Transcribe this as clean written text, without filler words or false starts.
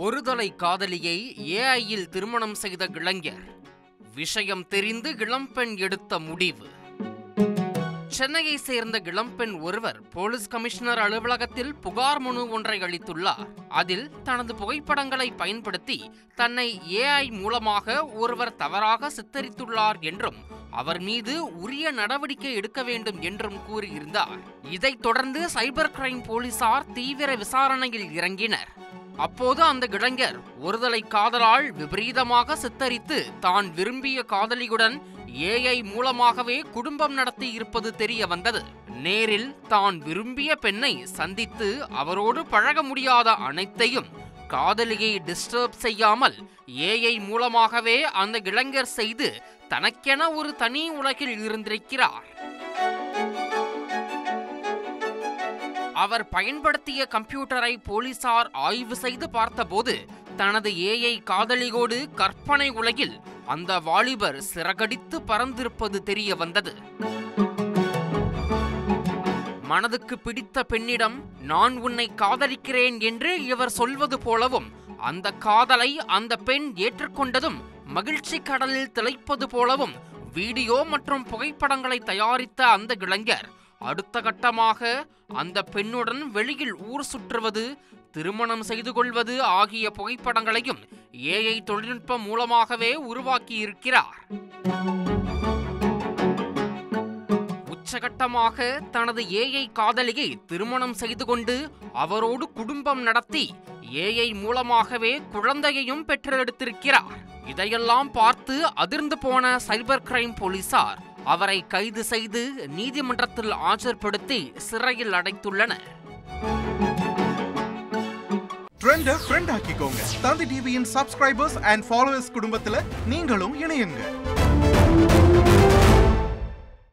ஒருதலை காதலியை ஏஐயில் திருமணம் செய்த இளைஞர். விஷயம் தெரிந்து இளம்பெண் எடுத்த முடிவு. சென்னையை சேர்ந்த இளம்பெண் ஒருவர் போலீஸ் கமிஷனர் அலுவலகத்தில் புகார் மனு ஒன்றை அளித்துள்ளார். அதில் தனது புகைப்படங்களை பயன்படுத்தி தன்னை ஏஐ மூலமாக ஒருவர் தவறாக சித்தரித்துள்ளார் என்றும் அவர் மீது உரிய நடவடிக்கை எடுக்க வேண்டும் என்றும் கூறியிருந்தார். இதைத் தொடர்ந்து சைபர் கிரைம் போலீசார் தீவிர விசாரணையில் இறங்கினர். அப்போது அந்த இளைஞர் ஒருதலை காதலால் விபரீதமாக சித்தரித்து தான் விரும்பிய காதலியுடன் ஏஐ மூலமாகவே குடும்பம் நடத்தி இருப்பது தெரிய வந்தது. நேரில் தான் விரும்பிய பெண்ணை சந்தித்து அவரோடு பழக முடியாத அனைத்தையும் காதலியை டிஸ்டர்ப் செய்யாமல் ஏஐ மூலமாகவே அந்த இளைஞர் செய்து தனக்கென ஒரு தனி உலகில் இருந்திருக்கிறார். அவர் பயன்படுத்திய கம்ப்யூட்டரை போலீசார் ஆய்வு செய்து பார்த்தபோது தனது ஏஐ காதலியோடு கற்பனை உலகில் அந்த வாலிபர் சிறகடித்து பறந்திருப்பது தெரிய வந்தது. மனதுக்கு பிடித்த பெண்ணிடம் நான் உன்னை காதலிக்கிறேன் என்று இவர் சொல்வது போலவும் அந்த காதலை அந்த பெண் ஏற்றுக்கொண்டதும் மகிழ்ச்சி கடலில் திளைப்பது போலவும் வீடியோ மற்றும் புகைப்படங்களை தயாரித்த அந்த இளைஞர் அடுத்த கட்டமாக அந்த பெண்ணுடன் வெளியில் ஊர் சுற்றுவது, திருமணம் செய்து கொள்வது ஆகிய புகைப்படங்களையும் ஏஐ தொழில்நுட்பம் மூலமாகவே உருவாக்கி இருக்கிறார். உச்சகட்டமாக தனது ஏஐ காதலியை திருமணம் செய்து கொண்டு அவரோடு குடும்பம் நடத்தி ஏஐ மூலமாகவே குழந்தையையும் பெற்றெடுத்திருக்கிறார். இதையெல்லாம் பார்த்து அதிர்ந்து போன சைபர் கிரைம் போலீசார் அவரை கைது செய்து நீதிமன்றத்தில் ஆஜர்படுத்தி சிறையில் அடைத்துள்ளனர். ட்ரெண்ட ஃப்ரெண்ட் ஆக்கிக்கோங்க. தந்தி டிவியின் சப்ஸ்கிரைபர்ஸ் அண்ட் ஃபாலோவர்ஸ் குடும்பத்துல நீங்களும் இணையுங்க.